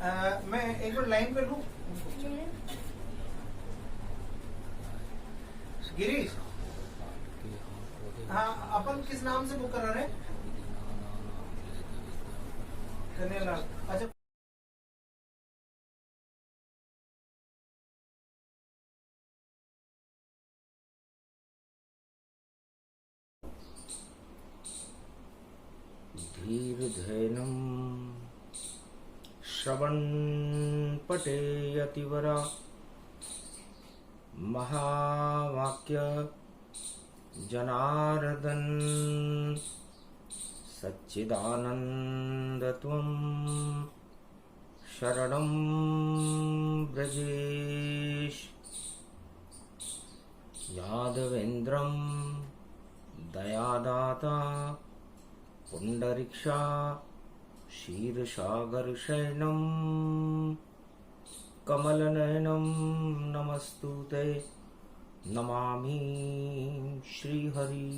मैं एक बार लाइन पे लूं। गिरीश, हाँ अपन किस नाम से बुक करा रहे हैं? कन्हैयालाल। अच्छा, धीर्धेनं श्रवणपटेयतिवरा महावाक्य जनार्दन सच्चिदानन्दत्वं शरणं व्रजेश। यादवेन्द्रं दयादाता पुंडरीक्षा क्षीरसागरशयनं कमलनयनं नमस्तुते नमामि श्रीहरि।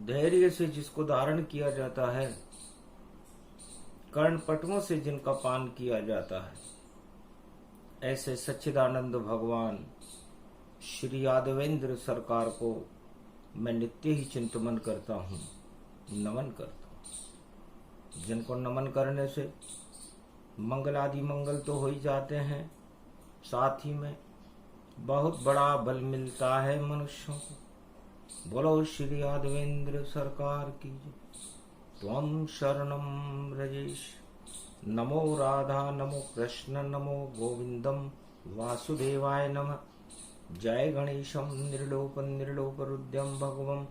धैर्य से जिसको धारण किया जाता है, कर्णपटुओं से जिनका पान किया जाता है, ऐसे सच्चिदानंद भगवान श्री यादवेंद्र सरकार को मैं नित्य ही चिंतन करता हूँ, नमन करता हूँ। जिनको नमन करने से मंगल आदि मंगल तो हो ही जाते हैं, साथ ही में बहुत बड़ा बल मिलता है मनुष्यों को। बोलो श्री यादवेंद्र सरकार की जय। त्वं शरणं व्रजेश। नमो राधा नमो कृष्ण नमो गोविंदम वासुदेवाय नमः। जय गणेशं निर्लोपरुद्यं भगवम्।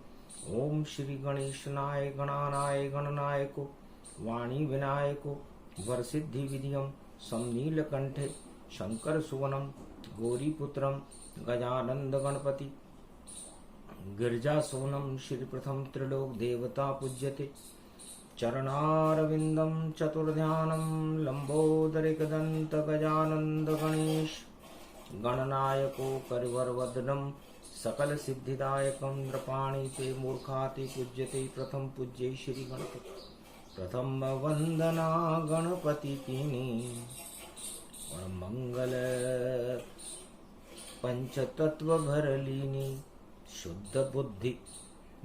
ओम श्री गणेशनाय गणानाय गणनायको वाणी विनायको वरसिद्धि विधियं समनीलकंठे शंकर सुवनं गौरीपुत्रं गजानंद गणपति गिरिजा सोनम श्री प्रथम त्रिलोक देवता पूज्यते। चरणारविंदं चतुर्ध्यानं लंबोदरिकदंत गजानंद गणेश गणनायको करिवरवदनं सकल सिद्धिदायकं नृपाणीते मूर्खाते पूज्यते। प्रथम पूज्य श्री गणपति प्रथम वंदना गणपति कीनी और मंगल पंचतत्व भर लीनी। शुद्ध बुद्धि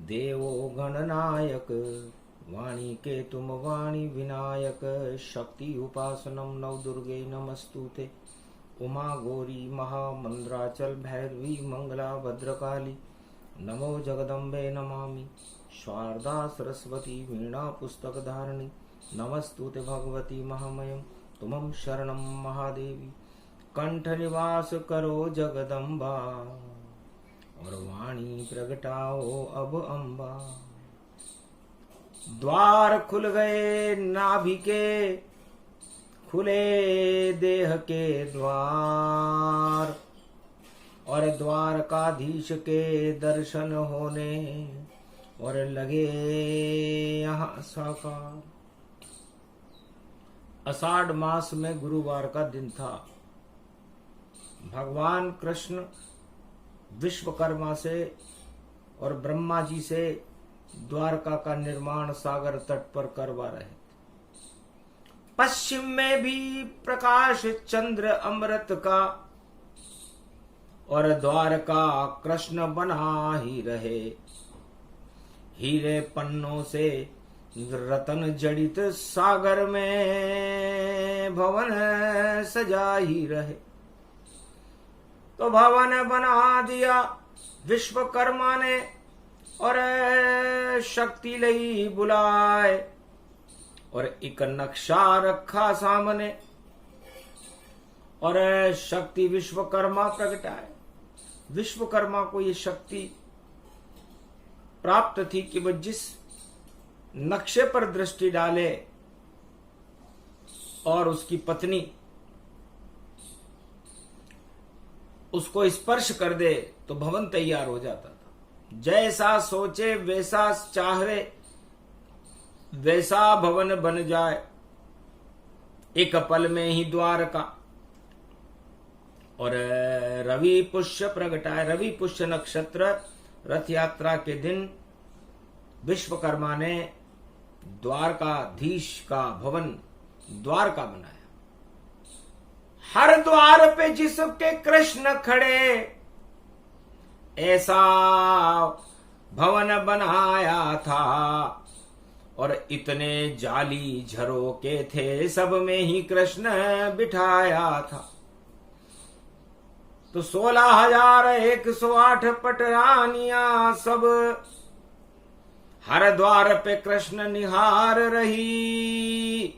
देवो गणनायक वाणी के तुम वाणी विनायक। शक्ति उपासनम नव दुर्गे नमस्तुते। उमा गौरी महामंद्राचल भैरवी मंगला भद्रकाली नमो जगदम्बे नमामि। शारदा सरस्वती वीणा पुस्तक धारिणी नमस्तुते भगवती महामयम तुमं शरणं महादेवी। कंठ निवास करो जगदम्बा और वाणी प्रगटाओ अब अम्बा। द्वार खुल गए नाभि के खुले देह के द्वार और द्वारकाधीश के दर्शन होने और लगे यहाँ साकार। आषाढ़ मास में गुरुवार का दिन था। भगवान कृष्ण विश्वकर्मा से और ब्रह्मा जी से द्वारका का निर्माण सागर तट पर करवा रहे थे। पश्चिम में भी प्रकाश चंद्र अमृत का और द्वारका कृष्ण बना ही रहे। हीरे पन्नों से रतन जड़ित सागर में भवन सजा ही रहे। तो भवन बना दिया विश्वकर्मा ने और शक्ति लई बुलाए और एक नक्शा रखा सामने और शक्ति विश्वकर्मा प्रगटाए। विश्वकर्मा को ये शक्ति प्राप्त थी कि वह जिस नक्शे पर दृष्टि डाले और उसकी पत्नी उसको स्पर्श कर दे तो भवन तैयार हो जाता था। जैसा सोचे वैसा चाहे वैसा भवन बन जाए एक पल में ही द्वारका। और रवि पुष्य प्रगटाए। रवि पुष्य नक्षत्र रथ यात्रा के दिन विश्वकर्मा ने द्वारकाधीश का भवन द्वारका बनाया। हर द्वार पे जिसके कृष्ण खड़े, ऐसा भवन बनाया था। और इतने जाली झरोके थे, सब में ही कृष्ण बिठाया था। तो 16,108 पटरानियां सब हर द्वार पे कृष्ण निहार रही।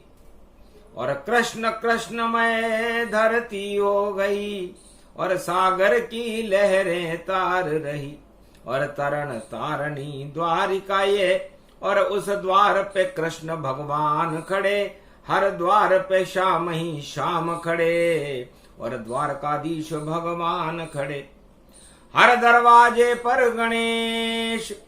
और कृष्ण कृष्णमय धरती हो गई, और सागर की लहरें तार रही। और तरण तारणी द्वारिका ये, और उस द्वार पे कृष्ण भगवान खड़े। हर द्वार पे श्याम ही श्याम खड़े, और द्वारकाधीश भगवान खड़े। हर दरवाजे पर गणेश,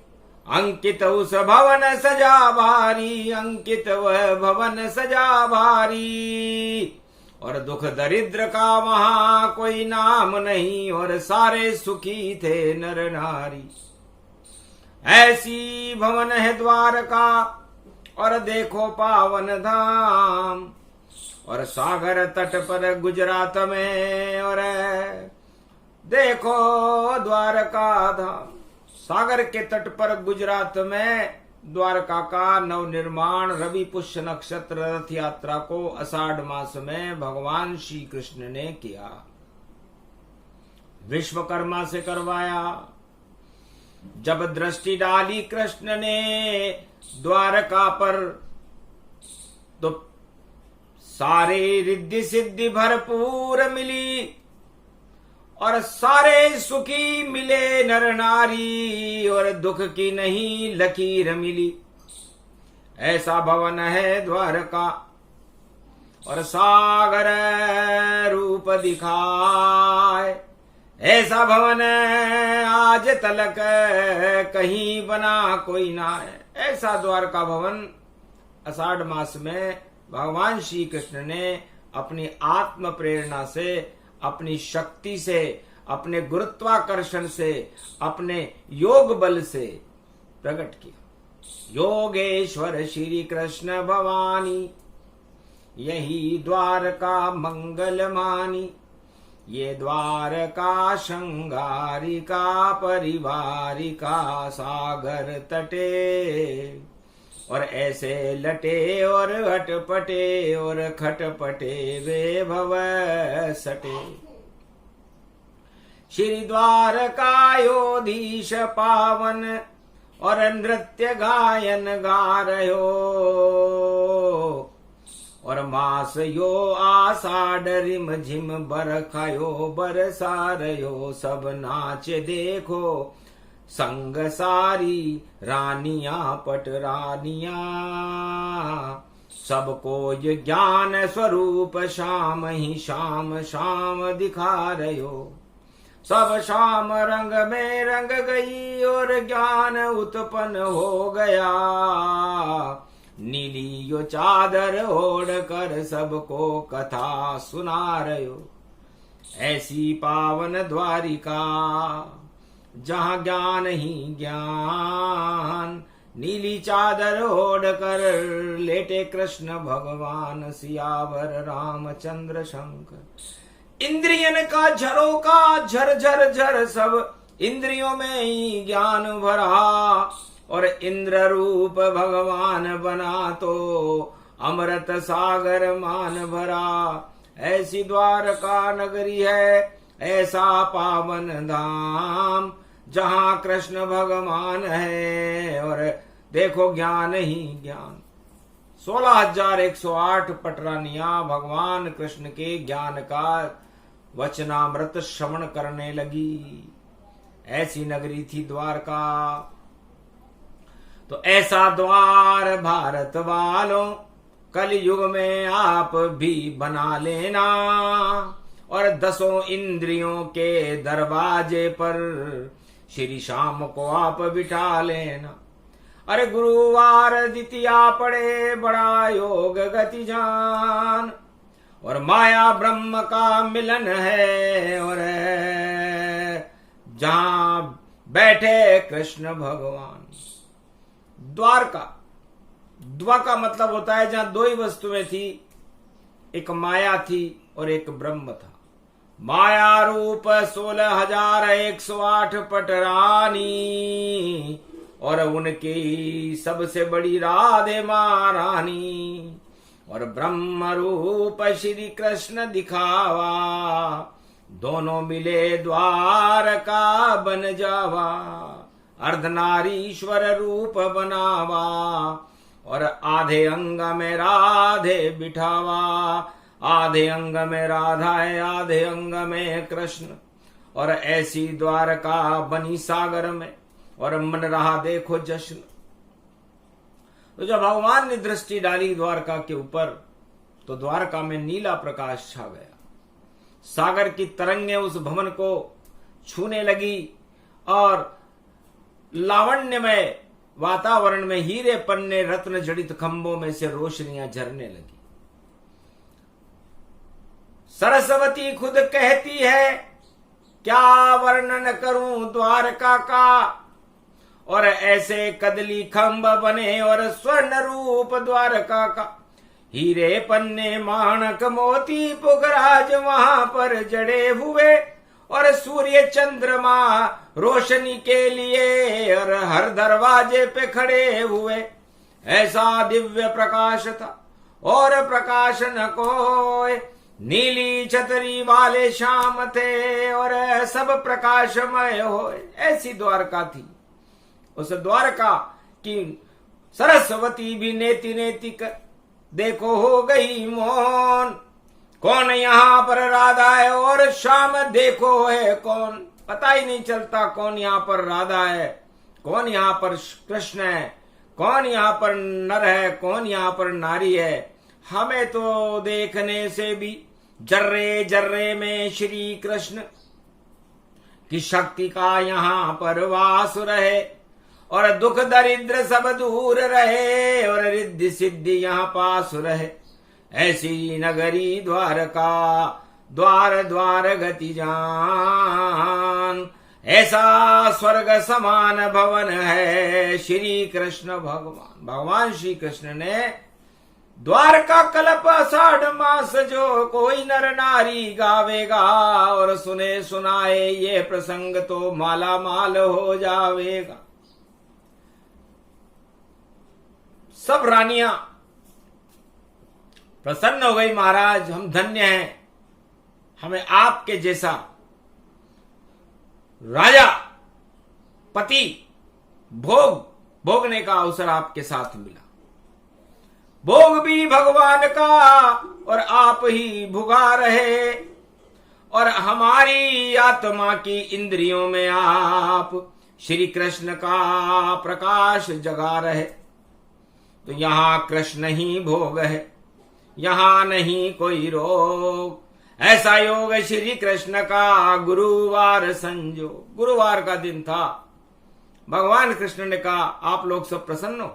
अंकित उस भवन सजा भारी। अंकित वह भवन सजा भारी। और दुख दरिद्र का वहां कोई नाम नहीं, और सारे सुखी थे नर नारी। ऐसी भवन है द्वारका, और देखो पावन धाम। और सागर तट पर गुजरात में, और देखो द्वारका धाम। सागर के तट पर गुजरात में द्वारका का नवनिर्माण रवि पुष्य नक्षत्र रथ यात्रा को आषाढ़ मास में भगवान श्री कृष्ण ने किया। विश्वकर्मा से करवाया। जब दृष्टि डाली कृष्ण ने द्वारका पर, तो सारे रिद्धि सिद्धि भरपूर मिली। और सारे सुखी मिले नर नारी, और दुख की नहीं लकीर मिली। ऐसा भवन है द्वारका, और सागर रूप दिखाए। ऐसा भवन आज तलक कहीं बना कोई ना है। ऐसा द्वारका भवन आषाढ़ मास में भगवान श्री कृष्ण ने अपनी आत्म प्रेरणा से, अपनी शक्ति से, अपने गुरुत्वाकर्षण से, अपने योग बल से प्रकट किया। योगेश्वर श्री कृष्ण भवानी, यही द्वारका मंगल मानी। ये द्वारका श्रृंगारिका परिवारिका सागर तटे। और ऐसे लटे और अटपटे और खटपटे वे भव सटे। श्री द्वारकायोधीश पावन, और नृत्य गायन गा रहो। और मास यो आषाढ़ रिम झिम बरखायो बरसा रहो। सब नाच देखो संग सारी रानियां पट रानियां। सबको ये ज्ञान स्वरूप शाम ही शाम शाम दिखा रहो। सब शाम रंग में रंग गई, और ज्ञान उत्पन्न हो गया। नीली यो चादर ओढ़ कर सबको कथा सुना रहो। ऐसी पावन द्वारिका, जहां ज्ञान ही ज्ञान। नीली चादर ओढ़ कर लेटे कृष्ण भगवान, सियावर रामचंद्र शंकर। इंद्रियन का झरोका झर झर झर, सब इंद्रियों में ही ज्ञान भरा। और इंद्र रूप भगवान बना तो अमृत सागर मान भरा। ऐसी द्वारका नगरी है, ऐसा पावन धाम, जहां कृष्ण भगवान है। और देखो ज्ञान ही ज्ञान। 16,108 पटरानियां भगवान कृष्ण के ज्ञान का वचनामृत श्रवण करने लगी। ऐसी नगरी थी द्वारका। तो ऐसा द्वार भारत वालों, कलयुग में आप भी बना लेना। और 10 इंद्रियों के दरवाजे पर श्री श्याम को आप बिठा लेना। अरे गुरुवार द्वितीया पड़े, बड़ा योग गति जान। और माया ब्रह्म का मिलन है, और जहां बैठे कृष्ण भगवान। द्वारका, द्वा का मतलब होता है जहां दो ही वस्तुएं थी, एक माया थी और एक ब्रह्म था। माया रूप 16,108 पटरानी और उनकी सबसे बड़ी राधे महारानी, और ब्रह्म रूप श्री कृष्ण दिखावा, दोनों मिले द्वारका बन जावा, अर्धनारीश्वर रूप बनावा, और आधे अंग में राधे बिठावा, आधे अंग में राधा है, आधे अंग में कृष्ण, और ऐसी द्वारका बनी सागर में, और मन रहा देखो जश्न। तो जब भगवान ने दृष्टि डाली द्वारका के ऊपर, तो द्वारका में नीला प्रकाश छा गया। सागर की तरंगें उस भवन को छूने लगी और लावण्यमय वातावरण में हीरे पन्ने रत्न जड़ित खंभों में से रोशनियां झरने लगी। सरस्वती खुद कहती है, क्या वर्णन करूं द्वारका का, और ऐसे कदली खंभ बने और स्वर्ण रूप द्वारका का, हीरे पन्ने माणक मोती पुखराज वहां पर जड़े हुए, और सूर्य चंद्रमा रोशनी के लिए और हर दरवाजे पे खड़े हुए। ऐसा दिव्य प्रकाश था और प्रकाश न कोई, नीली छतरी वाले श्याम थे और सब प्रकाशमय होए। ऐसी द्वारका थी। उस द्वारका की सरस्वती भी नेति नेति कर देखो हो गई मौन, कौन यहाँ पर राधा है और श्याम देखो है कौन। पता ही नहीं चलता कौन यहाँ पर राधा है, कौन यहाँ पर कृष्ण है, कौन यहाँ पर नर है, कौन यहाँ पर नारी है। हमें तो देखने से भी जर्रे जर्रे में श्री कृष्ण की शक्ति का यहाँ पर वास रहे, और दुख दरिद्र सब दूर रहे, और रिद्धि सिद्धि यहाँ पास रहे। ऐसी नगरी द्वारका, द्वार द्वार गति जान, ऐसा स्वर्ग समान भवन है श्री कृष्ण भगवान। भगवान श्री कृष्ण ने द्वारका कल्प आषाढ़ मास जो कोई नर नारी गावेगा और सुने सुनाए ये प्रसंग तो माला माल हो जावेगा। सब रानियां प्रसन्न हो गई, महाराज हम धन्य हैं, हमें आपके जैसा राजा पति भोगने का अवसर आपके साथ मिला। भोग भी भगवान का और आप ही भुगा रहे, और हमारी आत्मा की इंद्रियों में आप श्री कृष्ण का प्रकाश जगा रहे। तो यहां कृष्ण ही भोग है, यहां नहीं कोई रोग। ऐसा योग श्री कृष्ण का गुरुवार संजोग। गुरुवार का दिन था। भगवान कृष्ण ने कहा आप लोग सब प्रसन्न हो,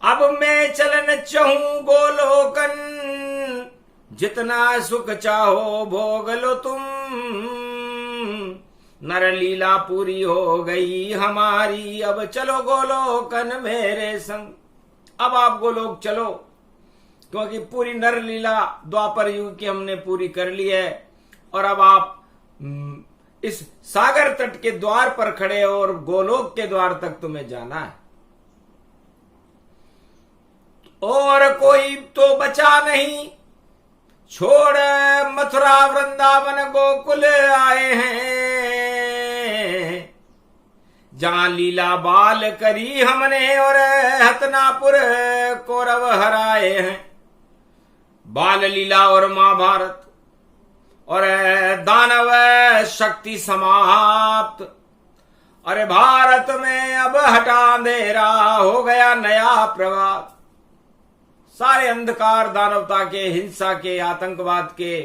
अब मैं चलन चाहूं गोलोकन, जितना सुख चाहो भोग लो तुम। नर लीला पूरी हो गई हमारी, अब चलो गोलोकन मेरे संग। अब आप गोलोक चलो, क्योंकि पूरी नर लीला द्वापर युग की हमने पूरी कर ली है, और अब आप इस सागर तट के द्वार पर खड़े हो और गोलोक के द्वार तक तुम्हें जाना है। और कोई तो बचा नहीं, छोड़ मथुरा वृंदावन गोकुल आए हैं, जहां लीला बाल करी हमने और हतनापुर कौरव हराए हैं। बाल लीला और महाभारत और दानव शक्ति समाप्त। अरे भारत में अब हटा अंधेरा, हो गया नया प्रभात। सारे अंधकार दानवता के, हिंसा के, आतंकवाद के,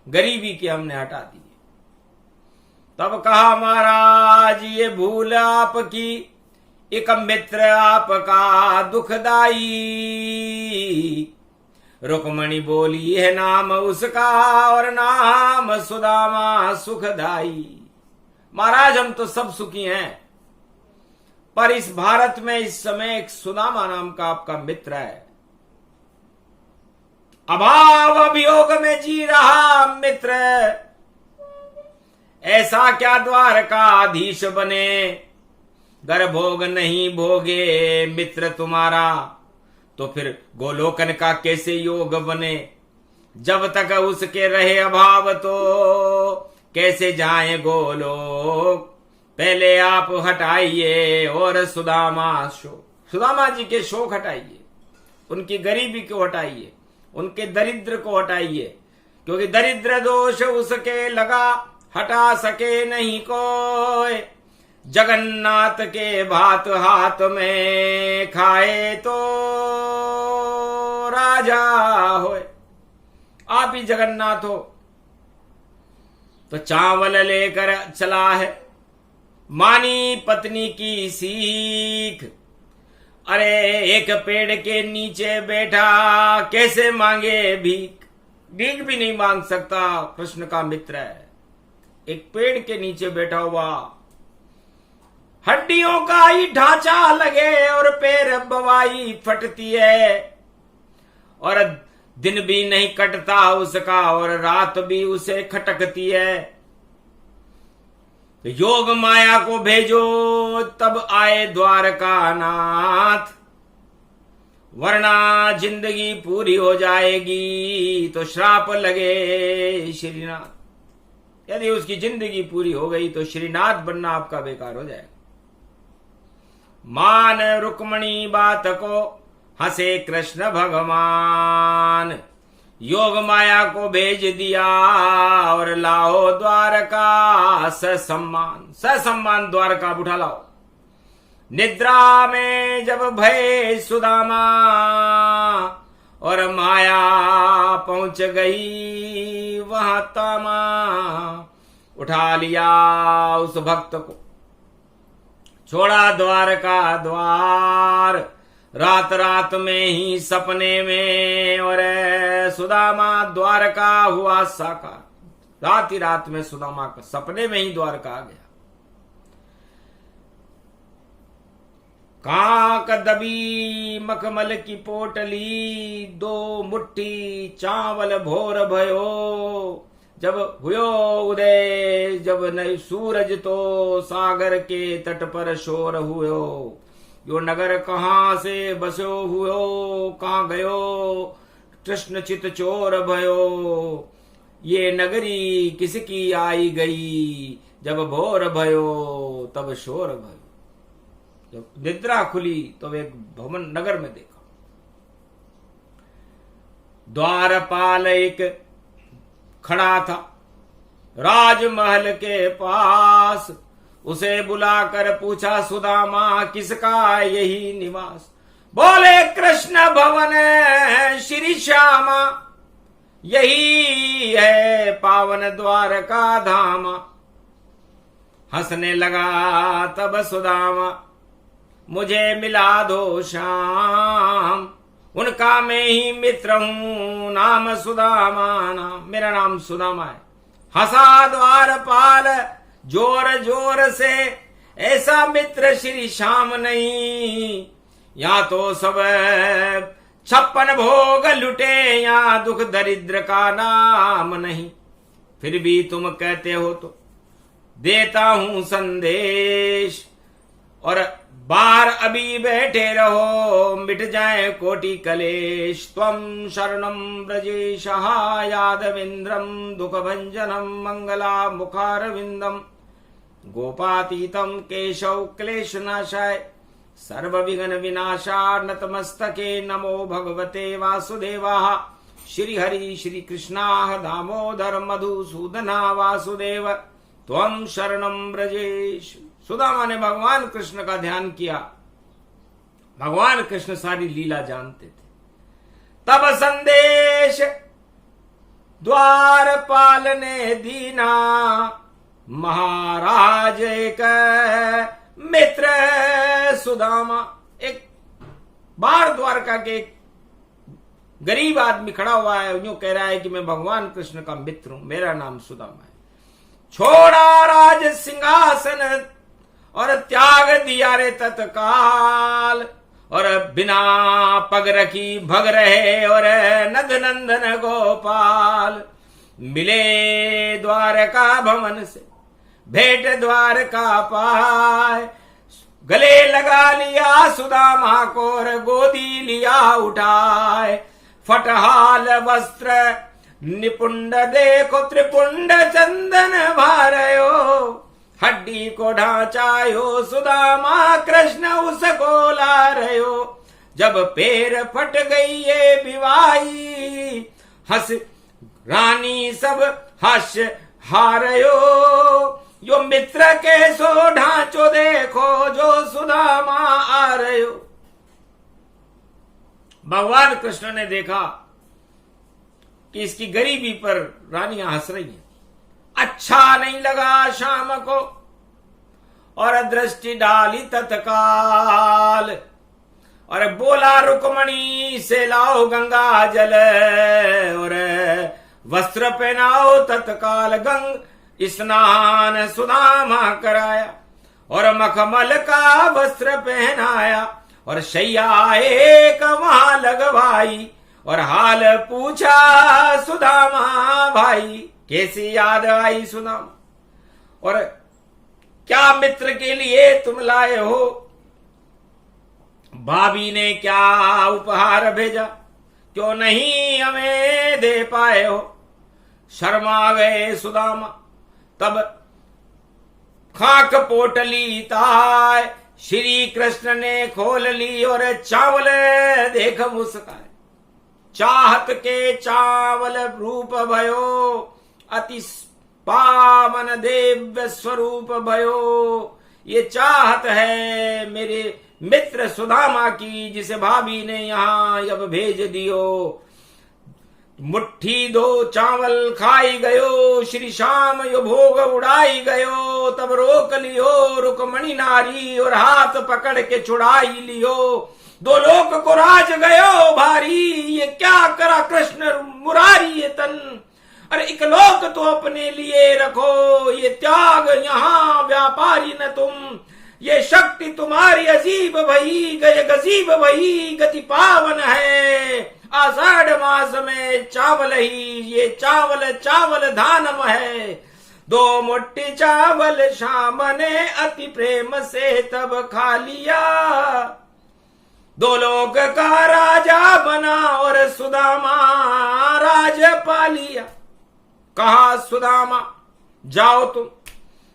गरीबी के हमने हटा दिए। तब कहा महाराज ये भूल आपकी, एक मित्र आपका दुखदाई। रुक्मणी बोली है नाम उसका और नाम सुदामा सुखदाई। महाराज हम तो सब सुखी हैं, पर इस भारत में इस समय एक सुदामा नाम का आपका मित्र है। अभाव अभियोग में जी रहा मित्र, ऐसा क्या द्वारकाधीश बने, गर भोग नहीं भोगे मित्र तुम्हारा, तो फिर गोलोकन का कैसे योग बने। जब तक उसके रहे अभाव तो कैसे जाए गोलोक, पहले आप हटाइए और सुदामा जी के शोक हटाइए, उनकी गरीबी को हटाइए, उनके दरिद्र को हटाइए, क्योंकि दरिद्र दोष उसके लगा हटा सके नहीं कोई। जगन्नाथ के भात हाथ में खाए तो राजा होए। आप ही जगन्नाथ हो। तो चावल लेकर चला है, मानी पत्नी की सीख। अरे एक पेड़ के नीचे बैठा कैसे मांगे भीख, भीख भी नहीं मांग सकता कृष्ण का मित्र है। एक पेड़ के नीचे बैठा हुआ, हड्डियों का ही ढांचा लगे और पैर बवाई फटती है, और दिन भी नहीं कटता उसका और रात भी उसे खटकती है। योग माया को भेजो तब आए द्वारका नाथ, वरना जिंदगी पूरी हो जाएगी तो श्राप लगे श्रीनाथ। यदि उसकी जिंदगी पूरी हो गई तो श्रीनाथ बनना आपका बेकार हो जाएगा। मान रुक्मणी बात को हंसे कृष्ण भगवान, योग माया को भेज दिया और लाओ द्वारका ससम्मान द्वारका उठा लाओ। निद्रा में जब भय सुदामा और माया पहुंच गई वहां तामा, उठा लिया उस भक्त को, छोड़ा द्वारका द्वार। रात रात में ही सपने में और सुदामा द्वारका हुआ साकार। रात ही रात में सुदामा का सपने में ही द्वारका आ गया। कांक दबी मखमल की पोटली, दो मुट्ठी चावल भोर भयो। जब हुयो उदय जब नहीं सूरज तो सागर के तट पर शोर हुयो। यो नगर कहाँ से बसो हुयो, कहाँ गयो कृष्ण चित चोर भयो। ये नगरी किसकी आई गई, जब भोर भयो तब शोर भयो। जब निद्रा खुली तो एक भवन नगर में देखा, द्वारपाल एक खड़ा था राजमहल के पास। उसे बुलाकर पूछा सुदामा किसका यही निवास। बोले कृष्ण भवन श्री श्यामा, यही है पावन द्वारका धामा। हंसने लगा तब सुदामा, मुझे मिला दो श्याम, उनका मैं ही मित्र हूं, नाम सुदामा नाम, मेरा नाम सुदामा है। हंसा द्वारपाल जोर जोर से, ऐसा मित्र श्री श्याम नहीं। या तो सब 56 भोग लुटे, या दुख दरिद्र का नाम नहीं। फिर भी तुम कहते हो तो देता हूं संदेश, और बार अभी बैठे रहो, मिट जाए कोटि कलेश। त्वं शरणं ब्रजेशः यादवेन्द्रं, दुख भंजनम मंगला मुखारविंदम। गोपातीतं केशव क्लेश नाशाय, सर्व विघ्न विनाशा नतमस्तके। नमो भगवते वासुदेवाः, श्री हरि श्री कृष्णाः दामोदर मधुसूदना वासुदेव, त्वं शरणं ब्रजेश। सुदामा ने भगवान कृष्ण का ध्यान किया। भगवान कृष्ण सारी लीला जानते थे। तब संदेश द्वारपाल ने दीना, महाराज एक मित्र सुदामा। एक बार द्वारका के एक गरीब आदमी खड़ा हुआ है, यूं कह रहा है कि मैं भगवान कृष्ण का मित्र हूं, मेरा नाम सुदामा है। छोड़ा राज सिंहासन और त्याग दिया रे तत्काल, और बिना पग रखी भग रहे और नद नंदन गोपाल। मिले द्वारका भवन से भेंट द्वारका पाए, गले लगा लिया सुदामा को और गोदी लिया उठाए। फटहाल वस्त्र निपुंड देखो त्रिपुंड चंदन भारयो, हड्डी को ढांचायो सुदामा कृष्ण उसको ला रयो। जब पैर फट गई ये विवाही, हंस रानी सब हर्ष हारयो। यो मित्र के सो ढांचो देखो जो सुदामा आ रयो। भगवान कृष्ण ने देखा कि इसकी गरीबी पर रानियां हंस रही हैं। अच्छा नहीं लगा शाम को और दृष्टि डाली तत्काल, और बोला रुक्मणी से लाओ गंगा जल और वस्त्र पहनाओ तत्काल। गंग स्नान सुदामा कराया और मखमल का वस्त्र पहनाया, और शैया एक वहां लगवाई और हाल पूछा सुदामा भाई। कैसी याद आई सुदामा, और क्या मित्र के लिए तुम लाए हो? भाभी ने क्या उपहार भेजा, क्यों नहीं हमें दे पाए हो? शर्मा गए सुदामा, तब खाक पोटली ताय श्री कृष्ण ने खोल ली और चावल देख मुस्काए। चाहत के चावल रूप भयो, अति पावन देव्य स्वरूप भयो। ये चाहत है मेरे मित्र सुदामा की, जिसे भाभी ने यहाँ अब भेज दियो। मुट्ठी दो चावल खाई गयो, श्री श्याम यो भोग उड़ाई गयो। तब रोक लियो रुक्मणी नारी और हाथ पकड़ के छुड़ाई लियो। दो लोक को राज गयो भारी, ये क्या करा कृष्ण मुरारी ये तन। अरे एक लोक तो अपने लिए रखो, ये त्याग यहाँ व्यापारी न तुम। ये शक्ति तुम्हारी अजीब भई, गज गजीब भई, गति पावन है। आषाढ़ मास में चावल ही, ये चावल चावल धानम है। दो मुट्ठी चावल शाम ने अति प्रेम से तब खा लिया। दो लोक का राजा बना और सुदामा राज पा लिया। कहा सुदामा जाओ तुम,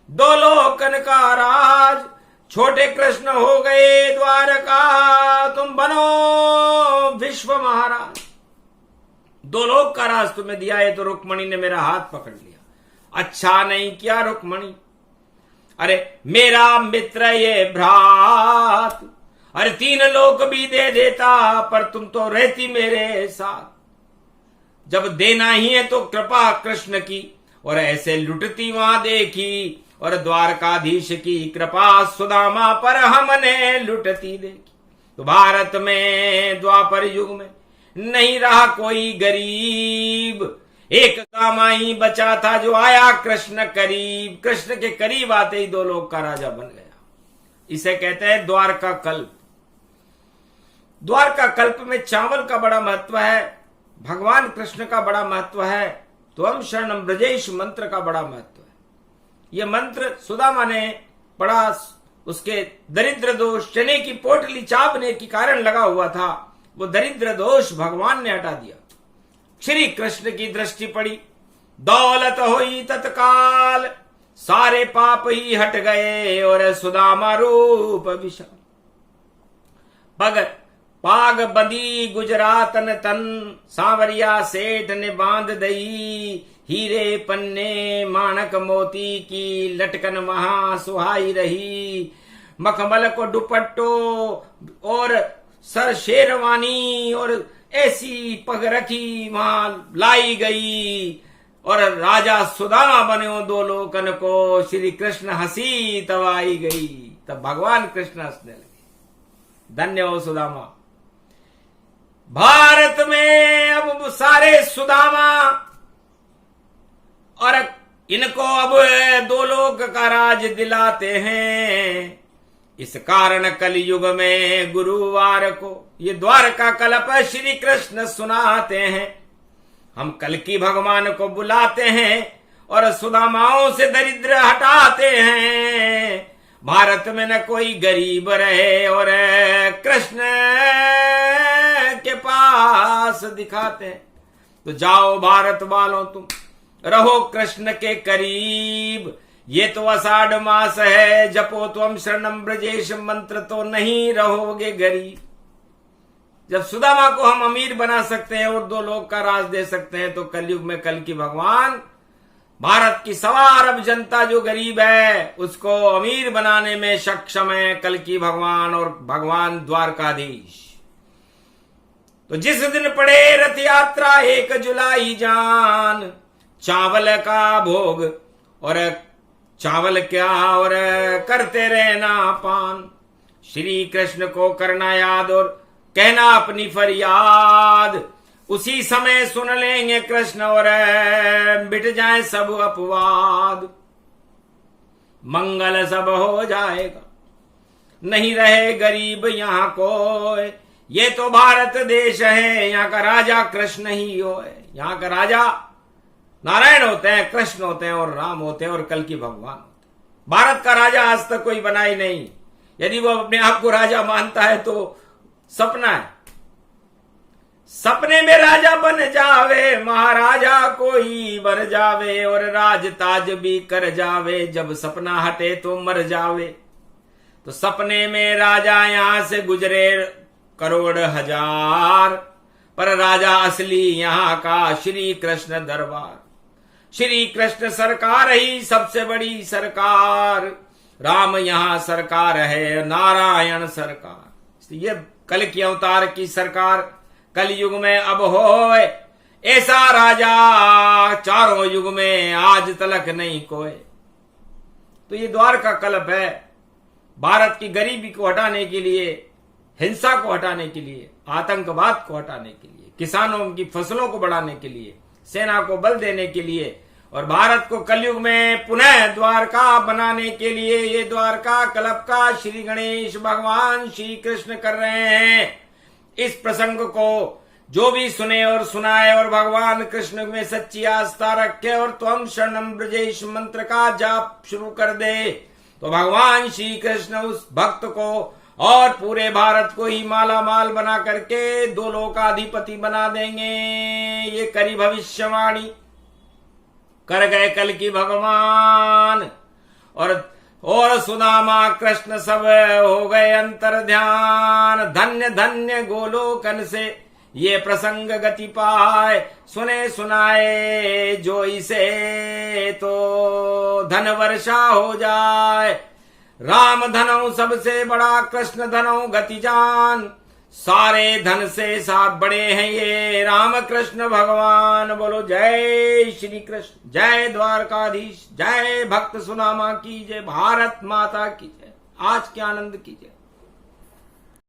दो लोकन का राज। छोटे कृष्ण हो गए द्वारका, तुम बनो विश्व महाराज। दो लोक का राज तुम्हें दिया है। तो रुक्मणी ने मेरा हाथ पकड़ लिया। अच्छा नहीं किया रुक्मणी, अरे मेरा मित्र ये भ्रात, अरे तीन लोक भी दे देता, पर तुम तो रहती मेरे साथ। जब देना ही है तो कृपा कृष्ण की, और ऐसे लुटती वहां देखी। और द्वारकाधीश की कृपा सुदामा पर हमने लुटती देखी। तो भारत में द्वापर युग में नहीं रहा कोई गरीब, एक कामाई बचा था जो आया कृष्ण करीब। कृष्ण के करीब आते ही दो लोक का राजा बन गया। इसे कहते हैं द्वारका कल्प। द्वारका कल्प में चावल का बड़ा महत्व है, भगवान कृष्ण का बड़ा महत्व है, त्वम शरणम ब्रजेश मंत्र का बड़ा महत्व है। यह मंत्र सुदामा ने बड़ा, उसके दरिद्र दोष चने की पोटली चापने के कारण लगा हुआ था, वो दरिद्र दोष भगवान ने हटा दिया। श्री कृष्ण की दृष्टि पड़ी, दौलत हुई तत्काल, सारे पाप ही हट गए और सुदामा रूप विशाल। भगत पाग बंदी गुजरातन तन, सांवरिया सेठ ने बांध दई। हीरे पन्ने माणक मोती की लटकन वहां सुहाई रही। मखमल को दुपट्टो और सर शेरवानी और ऐसी पग रखी वहां लाई गई। और राजा सुदामा बने दो लोकन को, श्री कृष्ण हंसी तब आई गई। तब भगवान कृष्ण हंसने लगे। धन्य हो सुदामा। भारत में अब सारे सुदामा, और इनको अब दो लोक का राज दिलाते हैं। इस कारण कलयुग में गुरुवार को ये द्वारका कल्प श्री कृष्ण सुनाते हैं। हम कल्कि भगवान को बुलाते हैं और सुदामाओं से दरिद्र हटाते हैं। भारत में न कोई गरीब रहे और कृष्ण के पास दिखाते हैं। तो जाओ भारत वालों, तुम रहो कृष्ण के करीब। ये तो आषाढ़ मास है, जपो त्वम शरणम ब्रजेश मंत्र, तो नहीं रहोगे गरीब। जब सुदामा को हम अमीर बना सकते हैं और 2 लोग का राज दे सकते हैं, तो कलयुग में कल्कि भगवान भारत की 1.25 अरब जनता जो गरीब है उसको अमीर बनाने में सक्षम है। कल्कि भगवान और भगवान द्वारकाधीश। तो जिस दिन पड़े रथ यात्रा 1 जुलाई जान, चावल का भोग और चावल क्या और करते रहना पान। श्री कृष्ण को करना याद और कहना अपनी फरियाद। उसी समय सुन लेंगे कृष्ण और मिट जाए सब अपवाद। मंगल सब हो जाएगा, नहीं रहे गरीब यहाँ कोई। ये तो भारत देश है, यहाँ का राजा कृष्ण ही हो। यहाँ का राजा नारायण होते हैं, कृष्ण होते हैं और राम होते हैं और कल्कि भगवान होते हैं। भारत का राजा आज तक कोई बना ही नहीं। यदि वो अपने आप को राजा मानता है तो सपना है। सपने में राजा बन जावे, महाराजा कोई बन जावे और राज ताज भी कर जावे। जब सपना हटे तो मर जावे। तो सपने में राजा यहां से गुजरे करोड़ हजार, पर राजा असली यहां का श्री कृष्ण दरबार। श्री कृष्ण सरकार ही सबसे बड़ी सरकार। राम यहां सरकार है, नारायण सरकार। ये कल्कि अवतार की सरकार कलयुग में अब होए। ऐसा राजा चारों युग में आज तलक नहीं कोई। तो ये द्वारका कल्प है। भारत की गरीबी को हटाने के लिए, हिंसा को हटाने के लिए, आतंकवाद को हटाने के लिए, किसानों की फसलों को बढ़ाने के लिए, सेना को बल देने के लिए और भारत को कलयुग में पुनः द्वारका बनाने के लिए ये द्वारका कल्प का श्री गणेश भगवान श्री कृष्ण कर रहे हैं। इस प्रसंग को जो भी सुने और सुनाए और भगवान कृष्ण में सच्ची आस्था रखे और त्वम शरणम ब्रजेश मंत्र का जाप शुरू कर दे, तो भगवान श्री कृष्ण उस भक्त को और पूरे भारत को ही माला माल बना करके 2 लोकाधिपति बना देंगे। ये करी भविष्यवाणी कर गए कल्कि भगवान। और सुदामा कृष्ण सब हो गए अंतर ध्यान। धन्य धन्य गोलोकन से ये प्रसंग गति पाए। सुने सुनाए जो इसे, तो धन वर्षा हो जाए। राम धनों सबसे बड़ा, कृष्ण धनों गति जान। सारे धन से साथ बड़े हैं ये राम कृष्ण भगवान। बोलो जय श्री कृष्ण, जय द्वारकाधीश, जय भक्त सुदामा की जय, भारत माता की जय, आज के आनंद की जय।